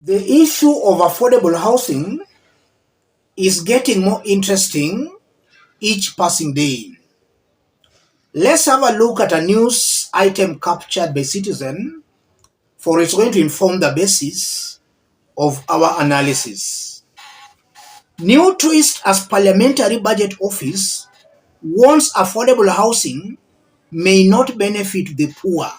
The issue of affordable housing is getting more interesting each passing day. Let's have a look at a news item captured by Citizen, for it's going to inform the basis of our analysis. New twist as Parliamentary Budget Office warns affordable housing may not benefit the poor.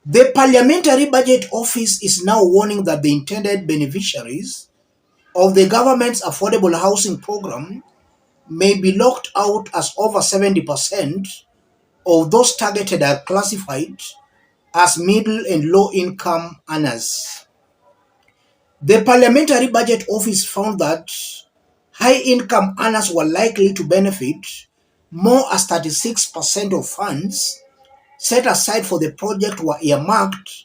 The Parliamentary Budget Office is now warning that the intended beneficiaries of the government's affordable housing program may be locked out, as over 70% of those targeted are classified as middle and low income earners. The Parliamentary Budget Office found that high income earners were likely to benefit more, as 36% of funds set aside for the project were earmarked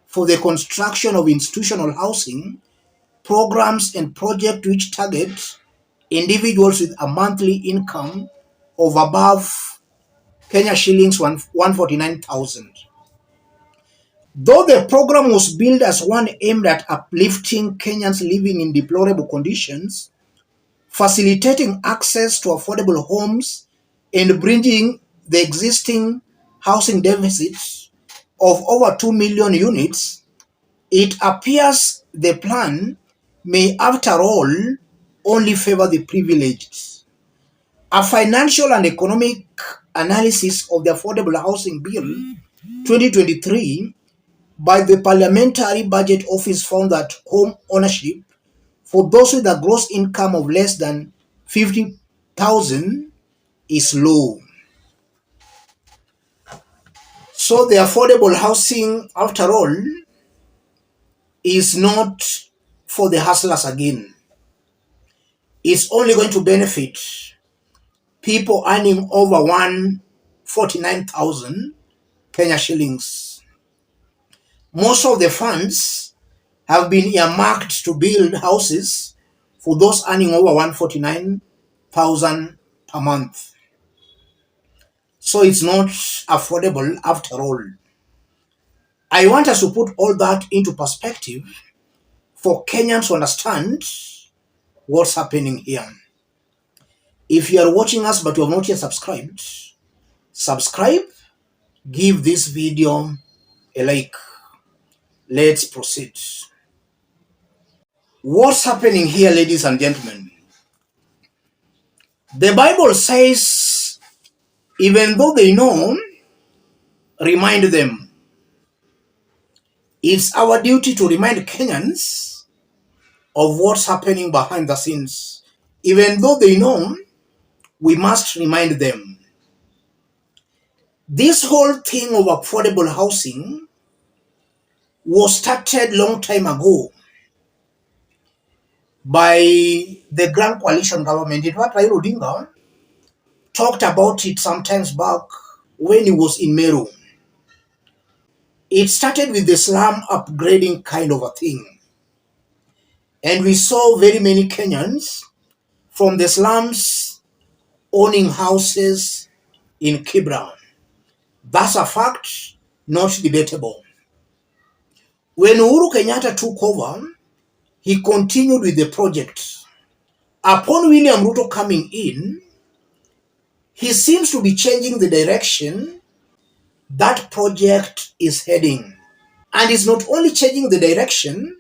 for the construction of institutional housing programs and projects which target individuals with a monthly income of above Kenya shillings 149,000. Though the program was billed as one aimed at uplifting Kenyans living in deplorable conditions, facilitating access to affordable homes, and bridging the existing housing deficit of over 2 million units, it appears the plan may, after all, only favor the privileged. A financial and economic analysis of the Affordable Housing Bill 2023 by the Parliamentary Budget Office found that home ownership for those with a gross income of less than 50,000 is low. So the affordable housing, after all, is not for the hustlers again. It's only going to benefit people earning over 149,000 Kenya shillings. Most of the funds have been earmarked to build houses for those earning over 149,000 per month. So it's not affordable after all. I want us to put all that into perspective for Kenyans to understand what's happening here. If you are watching us but you have not yet subscribed, subscribe, give this video a like. Let's proceed. What's happening here, ladies and gentlemen? The Bible says, even though they know, remind them. It's our duty to remind Kenyans of what's happening behind the scenes. Even though they know, we must remind them. This whole thing of affordable housing was started long time ago by the Grand Coalition government. In fact, Raila Odinga talked about it sometimes back when he was in Meru. It started with the slum upgrading kind of a thing. And we saw very many Kenyans from the slums owning houses in Kibra. That's a fact, not debatable. When Uhuru Kenyatta took over, he continued with the project. Upon William Ruto coming in, he seems to be changing the direction that project is heading. And he's not only changing the direction,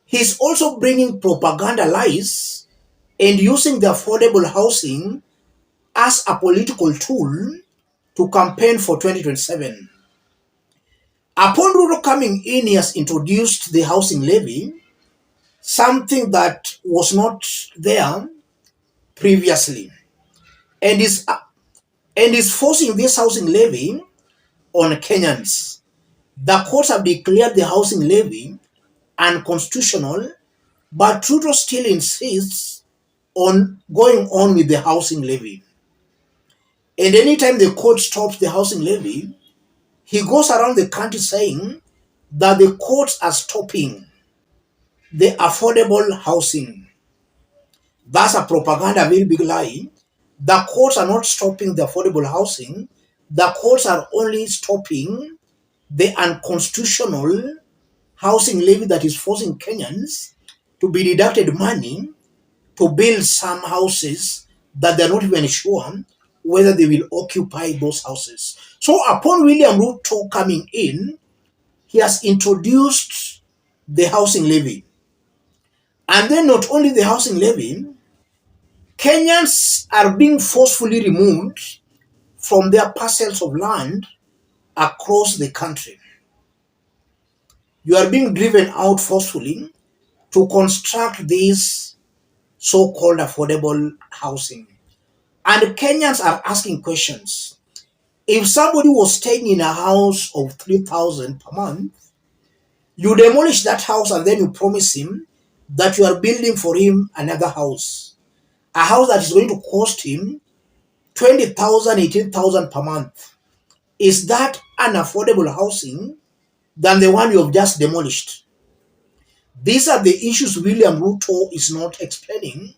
he's also bringing propaganda lies and using the affordable housing as a political tool to campaign for 2027. Upon Ruto coming in, he has introduced the housing levy, something that was not there previously, and is forcing this housing levy on Kenyans. The courts have declared the housing levy unconstitutional, but Ruto still insists on going on with the housing levy. And anytime the court stops the housing levy, he goes around the country saying that the courts are stopping the affordable housing. That's a propaganda, very big lie. The courts are not stopping the affordable housing. The courts are only stopping the unconstitutional housing levy that is forcing Kenyans to be deducted money to build some houses that they're not even sure whether they will occupy those houses. So upon William Ruto coming in, he has introduced the housing levy. And then not only the housing levy, Kenyans are being forcefully removed from their parcels of land across the country. You are being driven out forcefully to construct this so-called affordable housing. And Kenyans are asking questions. If somebody was staying in a house of 3,000 per month, you demolish that house and then you promise him that you are building for him another house. A house that is going to cost him 20,000, 18,000 per month. Is that an affordable housing than the one you have just demolished? These are the issues William Ruto is not explaining,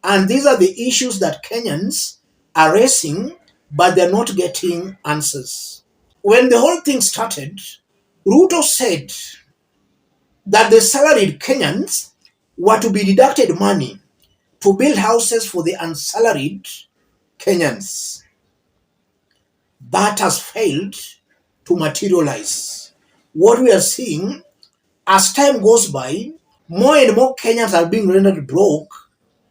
and these are the issues that Kenyans are raising, but they're not getting answers. When the whole thing started, Ruto said that the salaried Kenyans were to be deducted money to build houses for the unsalaried Kenyans. That has failed to materialize. What we are seeing as time goes by, more and more Kenyans are being rendered broke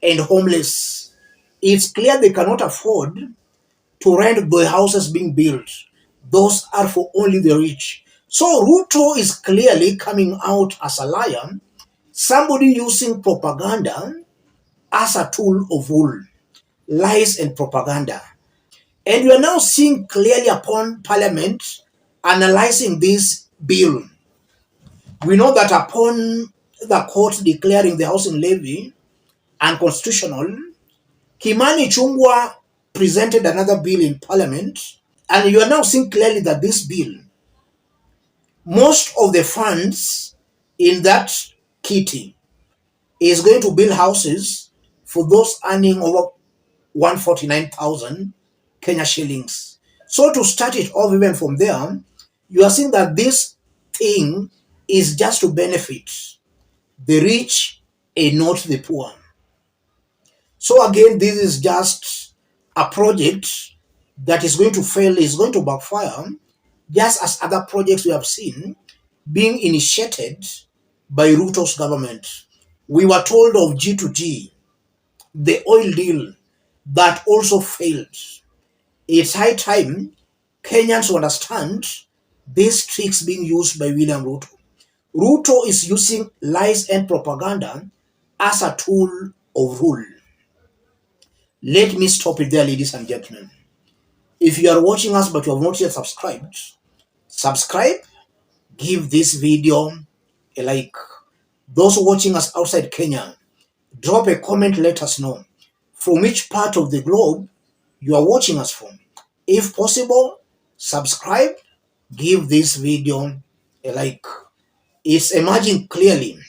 and homeless. It's clear they cannot afford to rent the houses being built. Those are for only the rich. So Ruto is clearly coming out as a liar, somebody using propaganda as a tool of rule, lies and propaganda. And we are now seeing clearly upon Parliament analyzing this bill. We know that upon the court declaring the housing levy unconstitutional, Kimani Ichung'wah presented another bill in Parliament, and you are now seeing clearly that this bill, most of the funds in that kitty is going to build houses for those earning over 149,000 Kenya shillings. So to start it off even from there, you are seeing that this thing is just to benefit the rich and not the poor. So again, this is just a project that is going to fail, is going to backfire, just as other projects we have seen being initiated by Ruto's government. We were told of G2G, the oil deal, that also failed. It's high time Kenyans to understand these tricks being used by William Ruto. Ruto is using lies and propaganda as a tool of rule. Let me stop it there, ladies and gentlemen. If you are watching us but you have not yet subscribed, subscribe, give this video a like. Those watching us outside Kenya, drop a comment, let us know from which part of the globe you are watching us from. If possible, subscribe, give this video a like. It's emerging clearly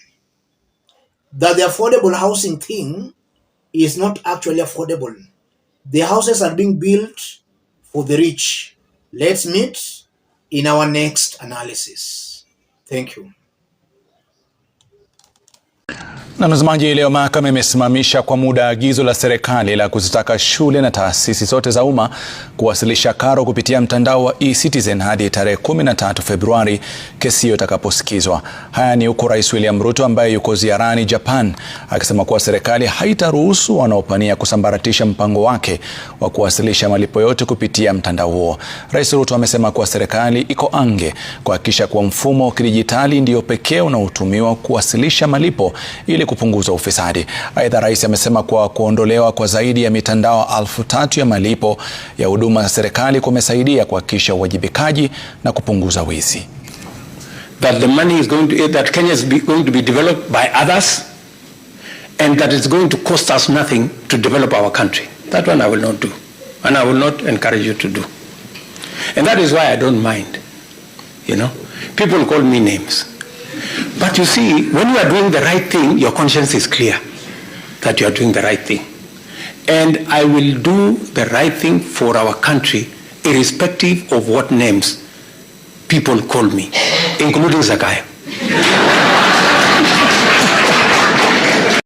that the affordable housing thing is not actually affordable. The houses are being built for the rich. Let's meet in our next analysis. Thank you. Na mtazamaji, leo mahakama imesimamisha kwa muda agizo la serikali la kuzitaka shule na taasisi zote za umma kuwasilisha karo kupitia mtandao wa e-Citizen hadi tarehe 13 Februari kesi hiyo itakaposikizwa. Haya ni huko Rais William Ruto ambaye yuko ziarani Japan akisema kuwa serikali haitaruhusu wanaopania kusambaratisha mpango wake wa kuwasilisha malipo yote kupitia mtandao huo. Rais Ruto amesema kuwa serikali iko ange kuhakikisha kuwa mfumo wa kidijitali ndio pekee unaotumiwa kuwasilisha malipo ili kupunguza ufisadi. Aidha, rais amesema kwa kuondolewa kwa zaidi ya mitandao 3,000 ya malipo ya huduma za serikali kumesaidia kuhakikisha uwajibikaji na kupunguza wizi. That the money is going to, that Kenya is going to be developed by others and that it's going to cost us nothing to develop our country. That one I will not do, and I will not encourage you to do. And that is why I don't mind. You know, people call me names. But you see, when you are doing the right thing, your conscience is clear that you are doing the right thing. And I will do the right thing for our country, irrespective of what names people call me, including Zakayo.